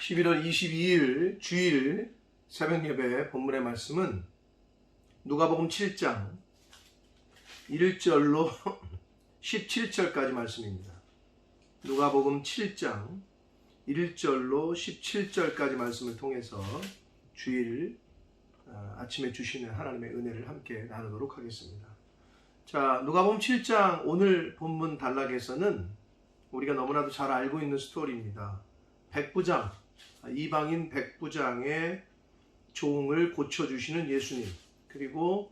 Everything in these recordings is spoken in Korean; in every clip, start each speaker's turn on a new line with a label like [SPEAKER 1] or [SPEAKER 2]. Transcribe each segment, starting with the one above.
[SPEAKER 1] 11월 22일 주일 새벽 예배 본문의 말씀은 누가복음 7장 1절로 17절까지 말씀입니다. 누가복음 7장 1절로 17절까지 말씀을 통해서 주일 아침에 주시는 하나님의 은혜를 함께 나누도록 하겠습니다. 자, 누가복음 7장 오늘 본문 단락에서는 우리가 너무나도 잘 알고 있는 스토리입니다. 백부장, 이방인 백부장의 종을 고쳐주시는 예수님, 그리고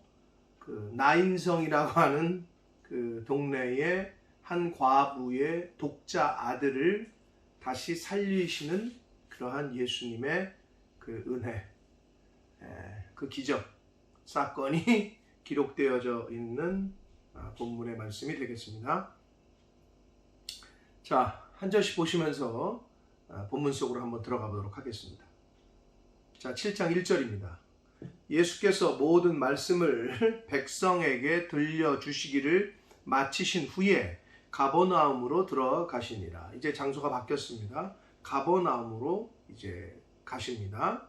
[SPEAKER 1] 그 나인성이라고 하는 그 동네의 한 과부의 독자 아들을 다시 살리시는 그러한 예수님의 그 은혜, 그 기적 사건이 기록되어져 있는 본문의 말씀이 되겠습니다. 자, 한 절씩 보시면서 본문 속으로 한번 들어가 보도록 하겠습니다. 자, 7장 1절입니다. 예수께서 모든 말씀을 백성에게 들려주시기를 마치신 후에 가버나움으로 들어가시니라. 이제 장소가 바뀌었습니다. 가버나움으로 이제 가십니다.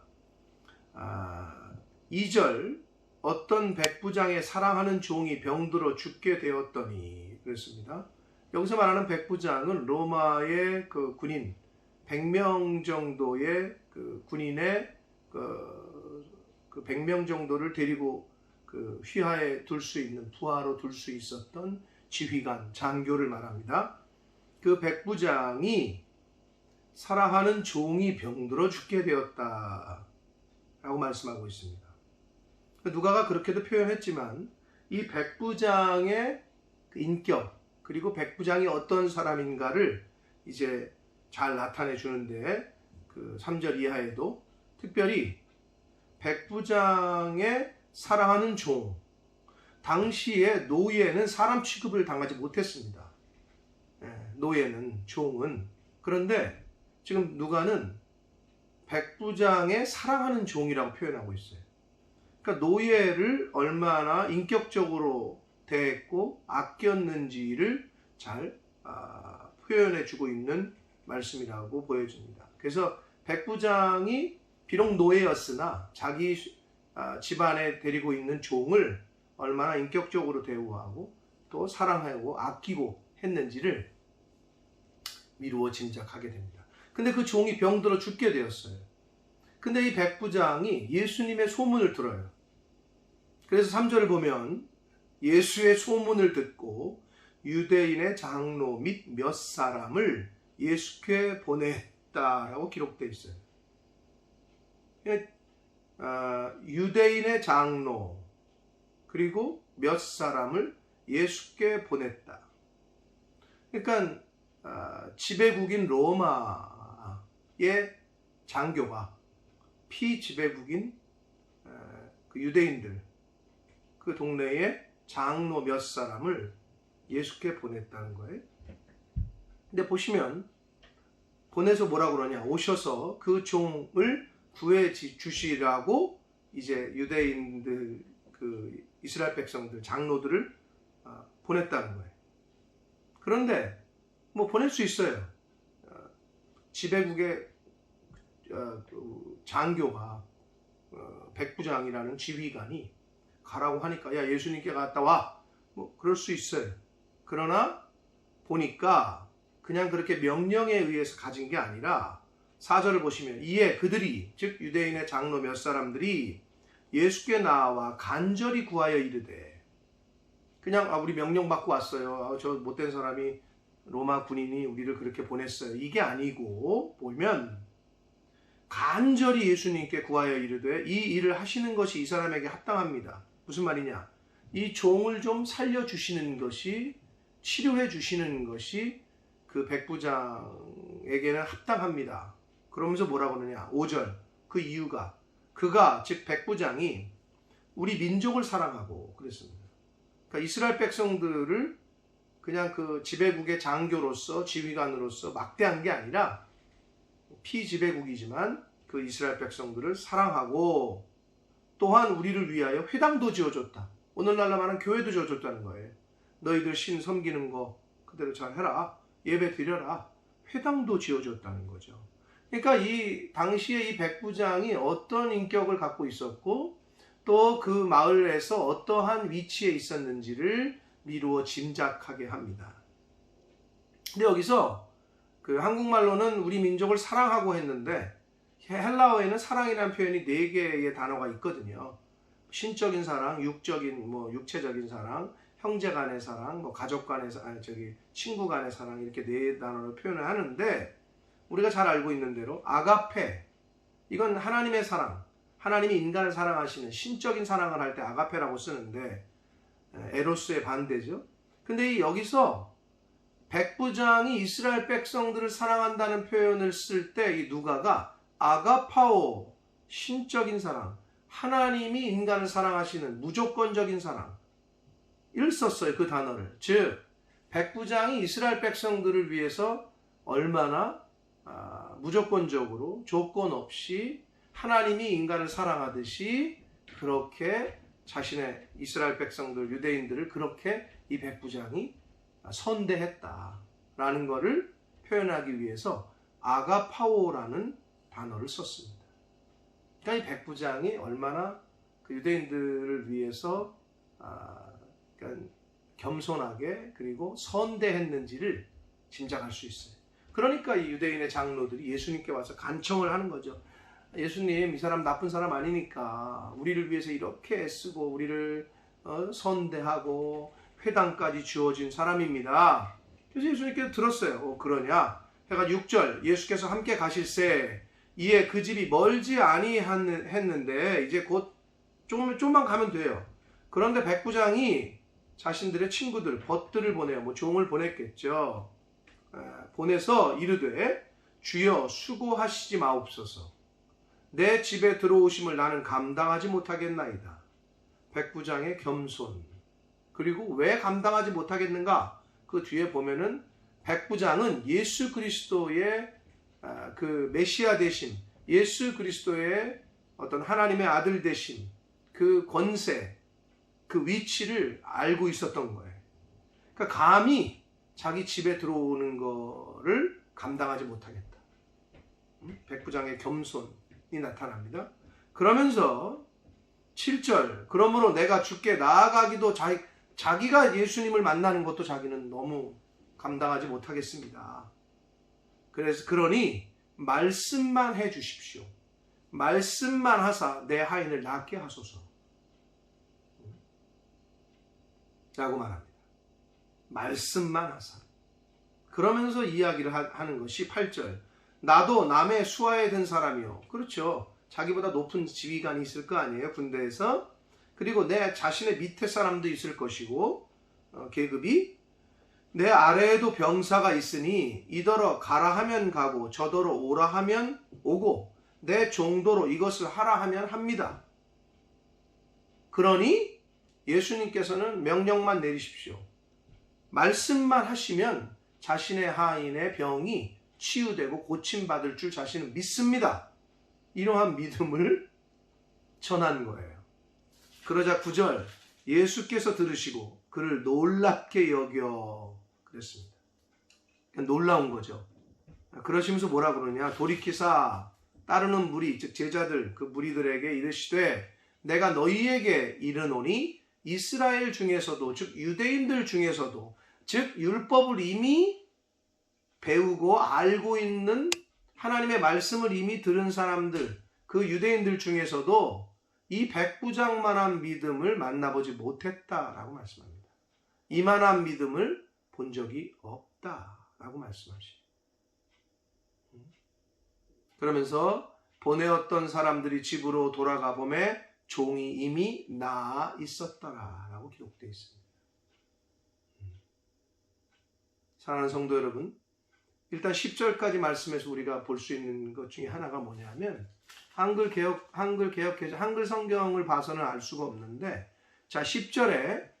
[SPEAKER 1] 2절, 어떤 백부장의 사랑하는 종이 병들어 죽게 되었더니 그랬습니다. 여기서 말하는 백부장은 로마의 그 군인 100명 정도의 그 군인의 그 100명 정도를 데리고 그 휘하에 둘 수 있는, 부하로 둘 수 있었던 지휘관, 장교를 말합니다. 그 백부장이 사랑하는 종이 병들어 죽게 되었다 라고 말씀하고 있습니다. 누가가 그렇게도 표현했지만 이 백부장의 인격, 그리고 백부장이 어떤 사람인가를 이제 잘 나타내 주는데, 그 3절 이하에도 특별히 백부장의 사랑하는 종, 당시에 노예는 사람 취급을 당하지 못했습니다. 노예는, 종은. 그런데 지금 누가는 백부장의 사랑하는 종이라고 표현하고 있어요. 그러니까 노예를 얼마나 인격적으로 대했고 아꼈는지를 잘 표현해 주고 있는 말씀이라고 보여집니다. 그래서 백부장이 비록 노예였으나 자기 집안에 데리고 있는 종을 얼마나 인격적으로 대우하고 또 사랑하고 아끼고 했는지를 미루어 짐작하게 됩니다. 근데 그 종이 병들어 죽게 되었어요. 근데 이 백부장이 예수님의 소문을 들어요. 그래서 3절을 보면 예수의 소문을 듣고 유대인의 장로 및 몇 사람을 예수께 보냈다라고 기록되어 있어요. 유대인의 장로 그리고 몇 사람을 예수께 보냈다. 그러니까 지배국인 로마의 장교가 피지배국인 그 유대인들, 그 동네에 장로 몇 사람을 예수께 보냈다는 거예요. 근데 보시면 보내서 뭐라고 그러냐, 오셔서 그 종을 구해 주시라고 이제 유대인들, 그 이스라엘 백성들, 장로들을 보냈다는 거예요. 그런데 뭐 보낼 수 있어요. 지배국의 장교가 백부장이라는 지휘관이 가라고 하니까 야, 예수님께 갔다 와, 뭐 그럴 수 있어요. 그러나 보니까 그냥 그렇게 명령에 의해서 가진 게 아니라 4절을 보시면 이에 그들이, 즉 유대인의 장로 몇 사람들이 예수께 나와 간절히 구하여 이르되, 그냥 우리 명령 받고 왔어요, 저 못된 사람이 로마 군인이 우리를 그렇게 보냈어요, 이게 아니고 보면 간절히 예수님께 구하여 이르되 이 일을 하시는 것이 이 사람에게 합당합니다. 무슨 말이냐, 이 종을 좀 살려주시는 것이, 치료해 주시는 것이 그 백부장에게는 합당합니다. 그러면서 뭐라고 하느냐, 5절, 그 이유가 그가, 즉 백부장이 우리 민족을 사랑하고 그랬습니다. 그러니까 이스라엘 백성들을 그냥 그 지배국의 장교로서, 지휘관으로서 막대한 게 아니라 피지배국이지만 그 이스라엘 백성들을 사랑하고 또한 우리를 위하여 회당도 지어줬다. 오늘날로 말하는 교회도 지어줬다는 거예요. 너희들 신 섬기는 거 그대로 잘 해라, 예배 드려라, 회당도 지어줬다는 거죠. 그러니까 이 당시에 이 백부장이 어떤 인격을 갖고 있었고 또 그 마을에서 어떠한 위치에 있었는지를 미루어 짐작하게 합니다. 근데 여기서 그 한국말로는 우리 민족을 사랑하고 했는데 헬라어에는 사랑이라는 표현이 4개의 단어가 있거든요. 신적인 사랑, 육적인 육체적인 사랑, 형제 간의 사랑, 가족 간의 친구 간의 사랑 이렇게 4단어로 표현을 하는데 우리가 잘 알고 있는 대로 아가페 이건 하나님의 사랑, 하나님이 인간을 사랑하시는 신적인 사랑을 할 때 아가페라고 쓰는데 에로스의 반대죠. 근데 여기서 백부장이 이스라엘 백성들을 사랑한다는 표현을 쓸 때 이 누가가 아가파오 신적인 사랑, 하나님이 인간을 사랑하시는 무조건적인 사랑을 썼어요. 그 단어를. 즉 백부장이 이스라엘 백성들을 위해서 얼마나 무조건적으로 조건 없이 하나님이 인간을 사랑하듯이 그렇게 자신의 이스라엘 백성들 유대인들을 그렇게 이 백부장이 선대했다라는 것을 표현하기 위해서 아가파오라는 단어를 썼습니다. 그러니까 이 백부장이 얼마나 그 유대인들을 위해서 그러니까 겸손하게 그리고 선대했는지를 짐작할 수 있어요. 그러니까 이 유대인의 장로들이 예수님께 와서 간청을 하는 거죠. 예수님, 이 사람 나쁜 사람 아니니까 우리를 위해서 이렇게 애쓰고 우리를 선대하고 회당까지 주어진 사람입니다. 그래서 예수님께서 들었어요. 그러냐? 해가 6절 예수께서 함께 가실새 이에 그 집이 멀지 아니했는데 이제 곧 좀만 가면 돼요. 그런데 백부장이 자신들의 친구들 벗들을 보내요. 종을 보냈겠죠. 보내서 이르되 주여 수고하시지 마옵소서. 내 집에 들어오심을 나는 감당하지 못하겠나이다. 백부장의 겸손. 그리고 왜 감당하지 못하겠는가? 그 뒤에 보면은 백부장은 예수 그리스도의 그 메시아 되심, 예수 그리스도의 어떤 하나님의 아들 되심, 그 권세, 그 위치를 알고 있었던 거예요. 그러니까 감히 자기 집에 들어오는 거를 감당하지 못하겠다. 백부장의 겸손이 나타납니다. 그러면서 7절 그러므로 내가 주께 나아가기도 자기가 예수님을 만나는 것도 자기는 너무 감당하지 못하겠습니다. 그러니 말씀만 해 주십시오. 말씀만 하사 내 하인을 낫게 하소서. 라고 말합니다. 말씀만 하사. 그러면서 이야기를 하는 것이 8절. 나도 남의 수하에 든 사람이요. 그렇죠. 자기보다 높은 지휘관이 있을 거 아니에요. 군대에서. 그리고 내 자신의 밑에 사람도 있을 것이고 계급이 내 아래에도 병사가 있으니 이더러 가라 하면 가고 저더러 오라 하면 오고 내 정도로 이것을 하라 하면 합니다. 그러니 예수님께서는 명령만 내리십시오. 말씀만 하시면 자신의 하인의 병이 치유되고 고침받을 줄 자신은 믿습니다. 이러한 믿음을 전한 거예요. 그러자 9절 예수께서 들으시고 그를 놀랍게 여겨 그랬습니다. 놀라운 거죠. 그러시면서 뭐라 그러냐? 돌이키사 따르는 무리 즉 제자들 그 무리들에게 이르시되 내가 너희에게 이르노니 이스라엘 중에서도 즉 유대인들 중에서도 즉 율법을 이미 배우고 알고 있는 하나님의 말씀을 이미 들은 사람들 그 유대인들 중에서도 이 백부장만한 믿음을 만나보지 못했다라고 말씀합니다. 이만한 믿음을 본 적이 없다라고 말씀하시죠. 그러면서 보내었던 사람들이 집으로 돌아가 보매 종이 이미 나아 있었더라라고 기록되어 있습니다. 사랑하는 성도 여러분, 일단 10절까지 말씀에서 우리가 볼 수 있는 것 중에 하나가 뭐냐면 한글 성경을 봐서는 알 수가 없는데 자 10절에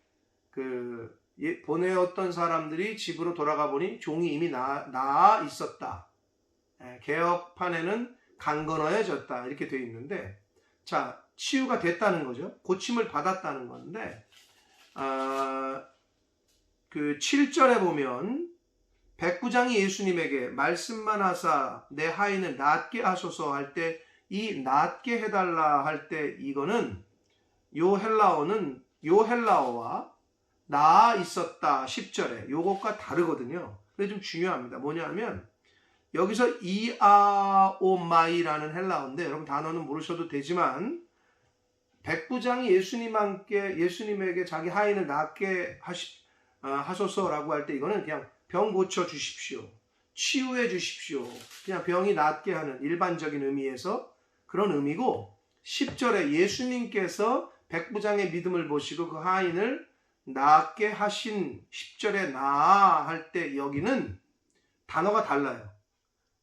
[SPEAKER 1] 보내었던 사람들이 집으로 돌아가 보니 종이 이미 나아 있었다. 개혁판에는 강건하여졌다 이렇게 되어 있는데 자 치유가 됐다는 거죠. 고침을 받았다는 건데 그 7절에 보면 백부장이 예수님에게 말씀만 하사 내 하인을 낫게 하소서 할 때 이 낫게 해달라 할 때 이거는 요 헬라어와 나아 있었다 10절에 요것과 다르거든요. 그게 좀 중요합니다. 뭐냐면 여기서 이아오마이라는 헬라어인데 여러분 단어는 모르셔도 되지만 백부장이 예수님에게 자기 하인을 낫게 하소서라고 할 때 이거는 그냥 병 고쳐 주십시오. 치유해 주십시오. 그냥 병이 낫게 하는 일반적인 의미에서 그런 의미고 10절에 예수님께서 백부장의 믿음을 보시고 그 하인을 낫게 하신 10절에 나아 할 때 여기는 단어가 달라요.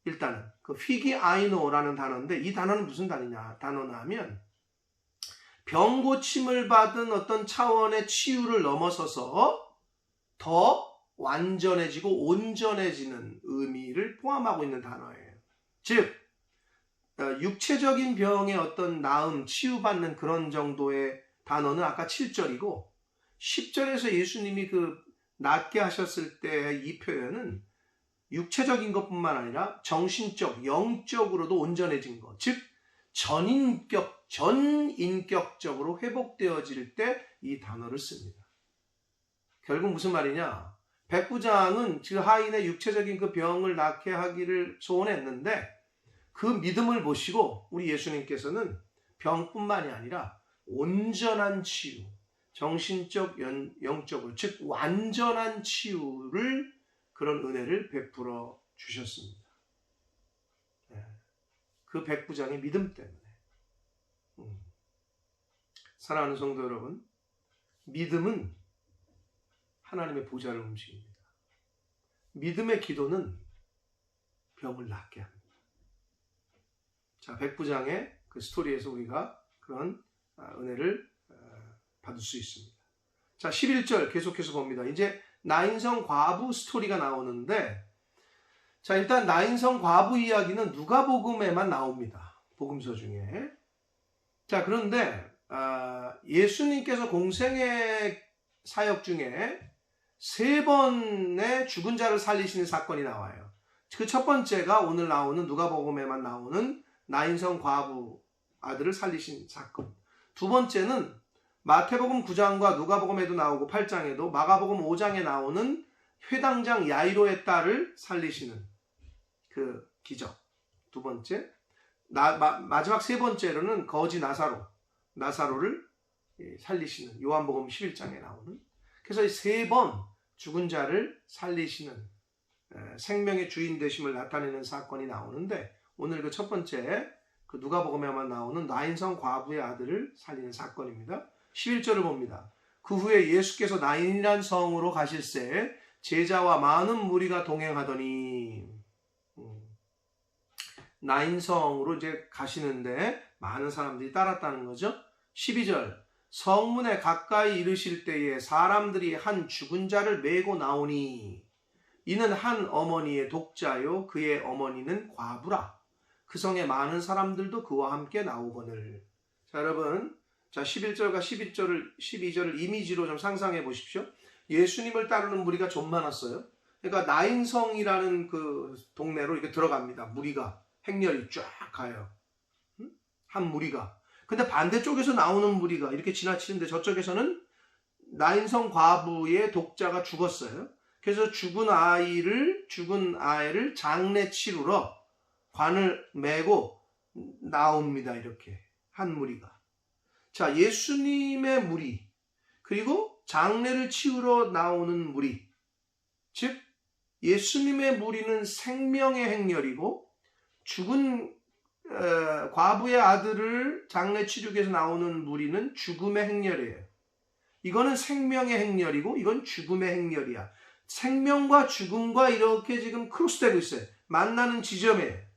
[SPEAKER 1] 일단은 그 피기아이노라는 단어인데 이 단어는 무슨 단어냐 하면 병 고침을 받은 어떤 차원의 치유를 넘어서서 더 완전해지고 온전해지는 의미를 포함하고 있는 단어예요. 즉 육체적인 병의 어떤 나음, 치유받는 그런 정도의 단어는 아까 7절이고 10절에서 예수님이 그 낫게 하셨을 때 이 표현은 육체적인 것뿐만 아니라 정신적, 영적으로도 온전해진 것, 즉 전인격적으로 회복되어질 때 이 단어를 씁니다. 결국 무슨 말이냐? 백부장은 그 하인의 육체적인 그 병을 낫게 하기를 소원했는데 그 믿음을 보시고 우리 예수님께서는 병뿐만이 아니라 온전한 치유, 정신적, 영적으로 즉 완전한 치유를 그런 은혜를 베풀어 주셨습니다. 그 백부장의 믿음 때문에. 사랑하는 성도 여러분, 믿음은 하나님의 보좌를 움직입니다. 믿음의 기도는 병을 낫게 합니다. 자, 백부장의 그 스토리에서 우리가 그런 은혜를 받을 수 있습니다. 자, 11절 계속해서 봅니다. 이제 나인성 과부 스토리가 나오는데, 자, 일단 나인성 과부 이야기는 누가복음에만 나옵니다. 복음서 중에. 자, 그런데 예수님께서 공생의 사역 중에 3번의 죽은 자를 살리시는 사건이 나와요. 그 첫 번째가 오늘 나오는 누가복음에만 나오는 나인성 과부 아들을 살리신 사건. 두 번째는 마태복음 9장과 누가복음에도 나오고 8장에도 마가복음 5장에 나오는 회당장 야이로의 딸을 살리시는 그 기적. 두 번째. 마지막 세 번째로는 거지 나사로를 살리시는 요한복음 11장에 나오는. 그래서 이 3번 죽은 자를 살리시는 생명의 주인 되심을 나타내는 사건이 나오는데 오늘 그 첫 번째 그 누가복음에만 나오는 나인성 과부의 아들을 살리는 사건입니다. 11절을 봅니다. 그 후에 예수께서 나인이란 성으로 가실새 제자와 많은 무리가 동행하더니 나인성으로 이제 가시는데 많은 사람들이 따랐다는 거죠. 12절 성문에 가까이 이르실 때에 사람들이 한 죽은 자를 메고 나오니 이는 한 어머니의 독자요 그의 어머니는 과부라. 그 성에 많은 사람들도 그와 함께 나오거늘. 자, 여러분, 자 11절과 12절을 이미지로 좀 상상해 보십시오. 예수님을 따르는 무리가 좀 많았어요. 그러니까 나인성이라는 그 동네로 이렇게 들어갑니다. 무리가 행렬이 쫙 가요. 한 무리가. 근데 반대쪽에서 나오는 무리가 이렇게 지나치는데 저쪽에서는 나인성 과부의 독자가 죽었어요. 그래서 죽은 아이를 장례 치르러 관을 메고 나옵니다. 이렇게 한 무리가. 자, 예수님의 무리 그리고 장례를 치우러 나오는 무리. 즉 예수님의 무리는 생명의 행렬이고 죽은 과부의 아들을 장례 치르기 위해서 나오는 무리는 죽음의 행렬이에요. 이거는 생명의 행렬이고 이건 죽음의 행렬이야. 생명과 죽음과 이렇게 지금 크로스되고 있어요. 만나는 지점이에요.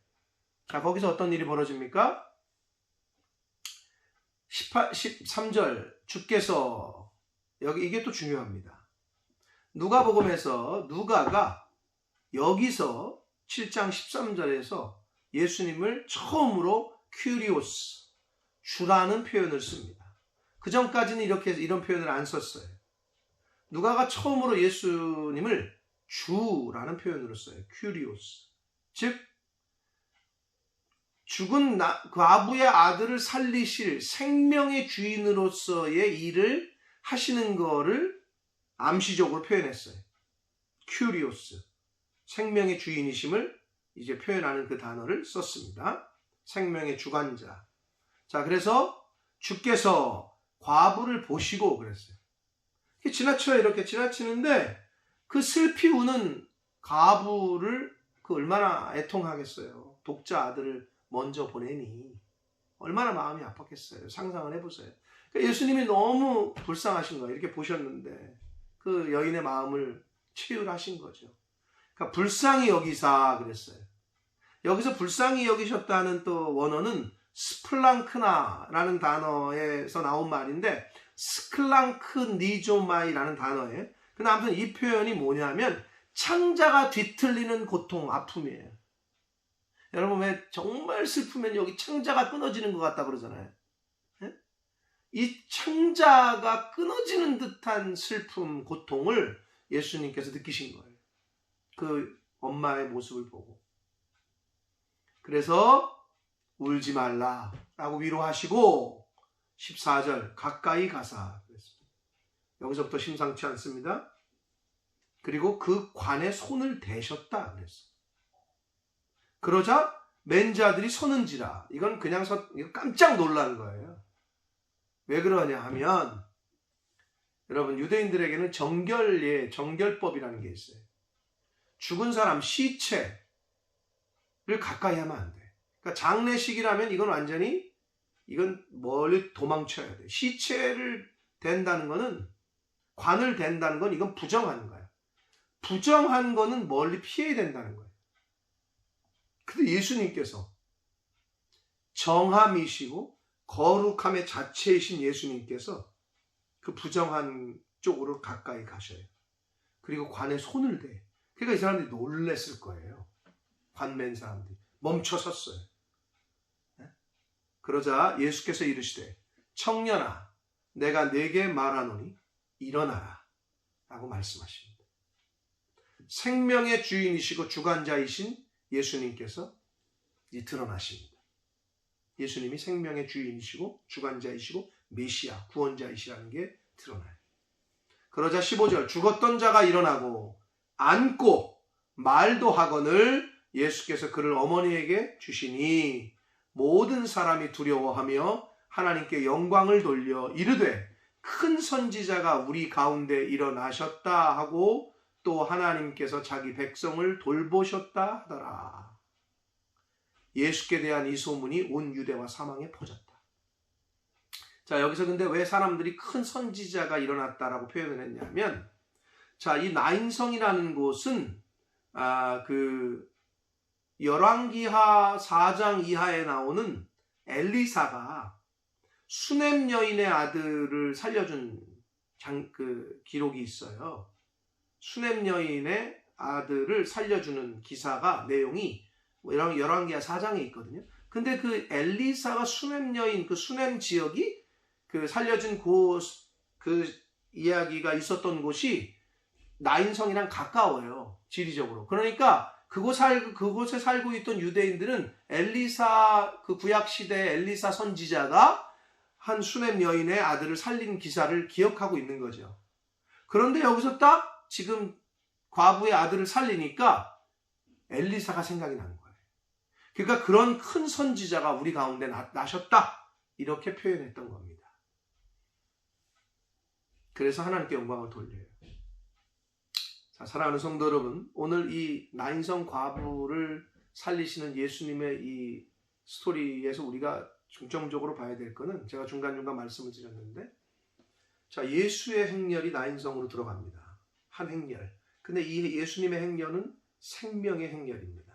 [SPEAKER 1] 자, 거기서 어떤 일이 벌어집니까? 13절 주께서 여기 이게 또 중요합니다. 누가복음에서 누가가 여기서 7장 13절에서 예수님을 처음으로 큐리오스 주라는 표현을 씁니다. 그 전까지는 이런 표현을 안 썼어요. 누가가 처음으로 예수님을 주라는 표현으로 써요. 큐리오스. 즉 죽은 과부의 아들을 살리실 생명의 주인으로서의 일을 하시는 거를 암시적으로 표현했어요. 큐리오스. 생명의 주인이심을 이제 표현하는 그 단어를 썼습니다. 생명의 주관자. 자, 그래서 주께서 과부를 보시고 그랬어요. 지나쳐요. 이렇게 지나치는데 그 슬피 우는 과부를 그 얼마나 애통하겠어요. 독자 아들을 먼저 보내니 얼마나 마음이 아팠겠어요. 상상을 해보세요. 그러니까 예수님이 너무 불쌍하신 거예요. 이렇게 보셨는데 그 여인의 마음을 치유하신 거죠. 그러니까 불쌍히 여기사 그랬어요. 여기서 불쌍히 여기셨다는 또 원어는 스플랑크나라는 단어에서 나온 말인데 스클랑크니조마이라는 단어예요. 근데 아무튼 이 표현이 뭐냐면 창자가 뒤틀리는 고통, 아픔이에요. 여러분 왜 정말 슬프면 여기 창자가 끊어지는 것 같다 그러잖아요. 네? 이 창자가 끊어지는 듯한 슬픔, 고통을 예수님께서 느끼신 거예요. 그 엄마의 모습을 보고. 그래서 울지 말라라고 위로하시고 14절 가까이 가사 그랬습니다. 여기서부터 심상치 않습니다. 그리고 그 관에 손을 대셨다 그랬어요. 그러자 맨자들이 서는지라. 이건 그냥 이거 깜짝 놀란 거예요. 왜 그러냐 하면 여러분 유대인들에게는 정결법이라는 게 있어요. 죽은 사람 시체를 가까이 하면 안 돼. 그러니까 장례식이라면 이건 멀리 도망쳐야 돼. 시체를 댄다는 거는 관을 댄다는 건 이건 부정하는 거야. 부정한 거는 멀리 피해야 된다는 거예요. 근데 예수님께서 정함이시고 거룩함의 자체이신 예수님께서 그 부정한 쪽으로 가까이 가셔요. 그리고 관에 손을 대. 그러니까 이 사람들이 놀랬을 거예요. 관맨 사람들이 멈춰 섰어요. 그러자 예수께서 이르시되 청년아 내가 네게 말하노니 일어나라 라고 말씀하십니다. 생명의 주인이시고 주관자이신 예수님께서 이제 드러나십니다. 예수님이 생명의 주인이시고 주관자이시고 메시아 구원자이시라는 게 드러나요. 그러자 15절 죽었던 자가 일어나고 앉고 말도 하거늘 예수께서 그를 어머니에게 주시니 모든 사람이 두려워하며 하나님께 영광을 돌려 이르되 큰 선지자가 우리 가운데 일어나셨다 하고 또 하나님께서 자기 백성을 돌보셨다 하더라. 예수께 대한 이 소문이 온 유대와 사방에 퍼졌다. 자, 여기서 근데 왜 사람들이 큰 선지자가 일어났다라고 표현을 했냐면, 자, 이 나인성이라는 곳은 열왕기하 4장 이하에 나오는 엘리사가 수넴 여인의 아들을 살려준 기록이 있어요. 수넴 여인의 아들을 살려주는 기사가 내용이 열왕기하 4장에 있거든요. 근데 그 엘리사가 수넴 여인 그 수넴 지역이 그 살려준 그 이야기가 있었던 곳이 나인성이랑 가까워요. 지리적으로. 그러니까 그곳에 살고 있던 유대인들은 엘리사 그 구약 시대 엘리사 선지자가 한 수넴 여인의 아들을 살린 기사를 기억하고 있는 거죠. 그런데 여기서 딱 지금 과부의 아들을 살리니까 엘리사가 생각이 나는 거예요. 그러니까 그런 큰 선지자가 우리 가운데 나셨다 이렇게 표현했던 겁니다. 그래서 하나님께 영광을 돌려요. 자, 사랑하는 성도 여러분, 오늘 이 나인성 과부를 살리시는 예수님의 이 스토리에서 우리가 중점적으로 봐야 될 거는 제가 중간중간 말씀을 드렸는데, 자, 예수의 행렬이 나인성으로 들어갑니다. 한 행렬. 근데 이 예수님의 행렬은 생명의 행렬입니다.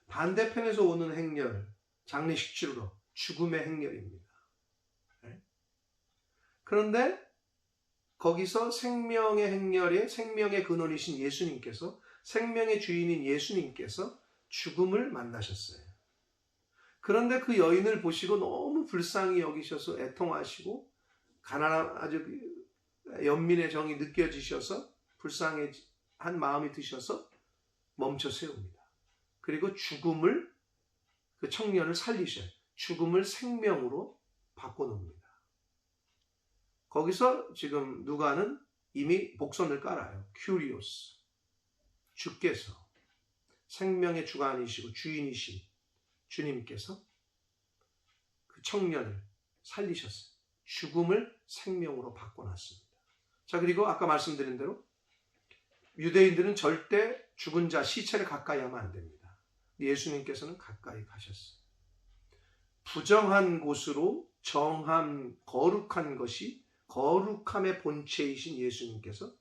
[SPEAKER 1] 반대편에서 오는 행렬, 장례식 치르러 죽음의 행렬입니다. 네? 그런데 거기서 생명의 행렬에 생명의 근원이신 예수님께서, 생명의 주인인 예수님께서 죽음을 만나셨어요. 그런데 그 여인을 보시고 너무 불쌍히 여기셔서 애통하시고 아주 연민의 정이 느껴지셔서 불쌍히 마음이 드셔서 멈춰 세웁니다. 그리고 죽음을, 그 청년을 살리셔요. 죽음을 생명으로 바꿔놓습니다. 거기서 지금 누가는 이미 복선을 깔아요. 큐리오스, 주께서, 생명의 주관이시고 주인이신 주님께서 그 청년을 살리셨어요. 죽음을 생명으로 바꿔놨습니다. 자, 그리고 아까 말씀드린 대로 유대인들은 절대 죽은 자, 시체를 가까이 하면 안 됩니다. 예수님께서는 가까이 가셨어요. 부정한 곳으로 정한 거룩한 것이, 거룩함의 본체이신 예수님께서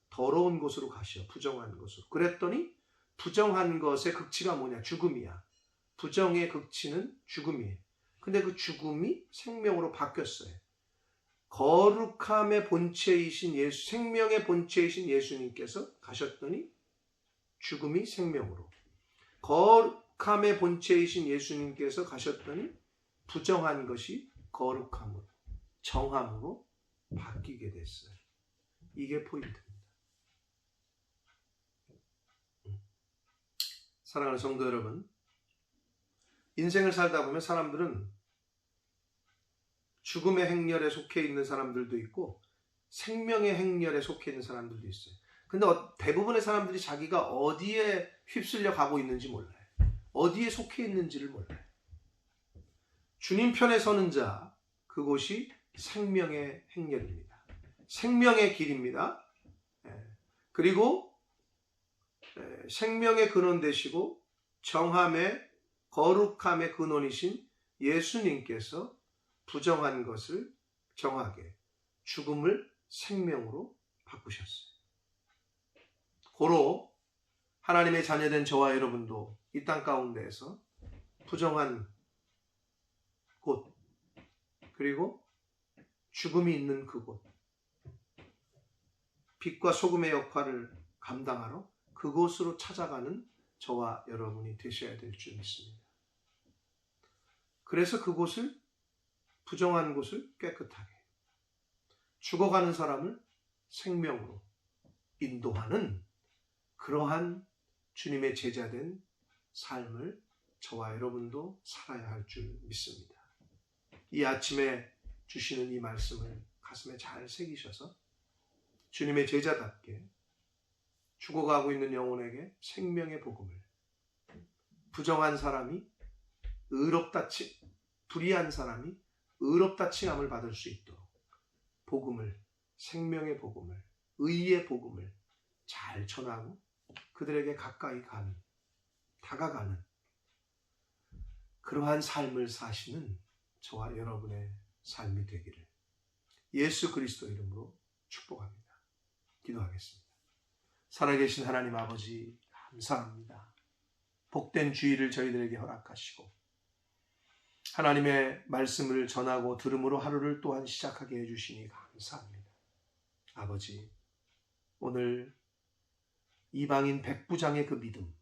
[SPEAKER 1] 더러운 곳으로 가셔. 부정한 곳으로. 그랬더니 부정한 것의 극치가 뭐냐? 죽음이야. 부정의 극치는 죽음이에요. 근데 그 죽음이 생명으로 바뀌었어요. 거룩함의 본체이신 예수, 생명의 본체이신 예수님께서 가셨더니 죽음이 생명으로, 거룩함의 본체이신 예수님께서 가셨더니 부정한 것이 거룩함으로, 정함으로 바뀌게 됐어요. 이게 포인트입니다. 사랑하는 성도 여러분, 인생을 살다 보면 사람들은 죽음의 행렬에 속해 있는 사람들도 있고 생명의 행렬에 속해 있는 사람들도 있어요. 근데 대부분의 사람들이 자기가 어디에 휩쓸려 가고 있는지 몰라요. 어디에 속해 있는지를 몰라요. 주님 편에 서는 자, 그곳이 생명의 행렬입니다. 생명의 길입니다. 그리고 생명의 근원 되시고 정함의, 거룩함의 근원이신 예수님께서 부정한 것을 정하게, 죽음을 생명으로 바꾸셨어요. 고로 하나님의 자녀된 저와 여러분도 이 땅 가운데에서 부정한 곳, 그리고 죽음이 있는 그곳, 빛과 소금의 역할을 감당하러 그곳으로 찾아가는 저와 여러분이 되셔야 될 줄 믿습니다. 그래서 그곳을, 부정한 곳을 깨끗하게, 죽어가는 사람을 생명으로 인도하는 그러한 주님의 제자된 삶을 저와 여러분도 살아야 할 줄 믿습니다. 이 아침에 주시는 이 말씀을 가슴에 잘 새기셔서 주님의 제자답게 죽어가고 있는 영혼에게 생명의 복음을, 부정한 사람이 의롭다 치, 불의한 사람이 의롭다 칭함을 받을 수 있도록 복음을, 생명의 복음을, 의의 복음을 잘 전하고 그들에게 가까이 가는, 다가가는 그러한 삶을 사시는 저와 여러분의 삶이 되기를 예수 그리스도 이름으로 축복합니다. 기도하겠습니다. 살아계신 하나님 아버지, 감사합니다. 복된 주일을 저희들에게 허락하시고 하나님의 말씀을 전하고 들음으로 하루를 또한 시작하게 해주시니 감사합니다. 아버지, 오늘 이방인 백부장의 그 믿음,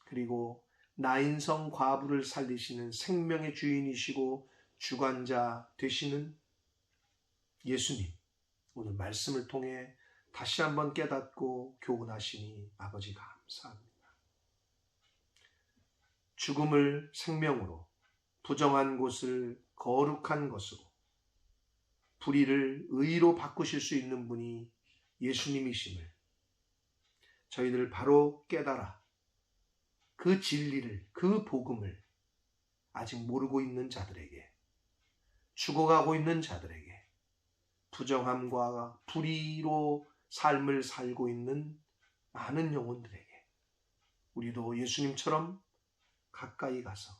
[SPEAKER 1] 그리고 나인성 과부를 살리시는 생명의 주인이시고 주관자 되시는 예수님, 오늘 말씀을 통해 다시 한번 깨닫고 교훈하시니 아버지 감사합니다. 죽음을 생명으로, 부정한 곳을 거룩한 것으로, 불의를 의로 바꾸실 수 있는 분이 예수님이심을 저희들 바로 깨달아 그 진리를, 그 복음을 아직 모르고 있는 자들에게, 죽어가고 있는 자들에게, 부정함과 불의로 삶을 살고 있는 많은 영혼들에게 우리도 예수님처럼 가까이 가서,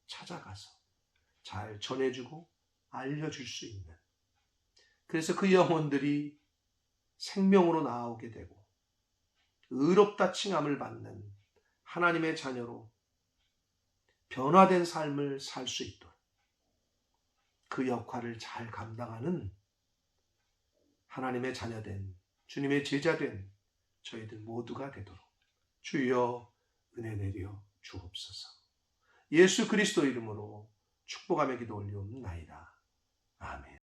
[SPEAKER 1] 찾아가서 잘 전해주고 알려줄 수 있는, 그래서 그 영혼들이 생명으로 나오게 되고 의롭다 칭함을 받는 하나님의 자녀로 변화된 삶을 살 수 있도록 그 역할을 잘 감당하는 하나님의 자녀된, 주님의 제자된 저희들 모두가 되도록 주여 은혜 내려 주옵소서. 예수 그리스도 이름으로 축복하며 기도 올리옵나이다. 아멘.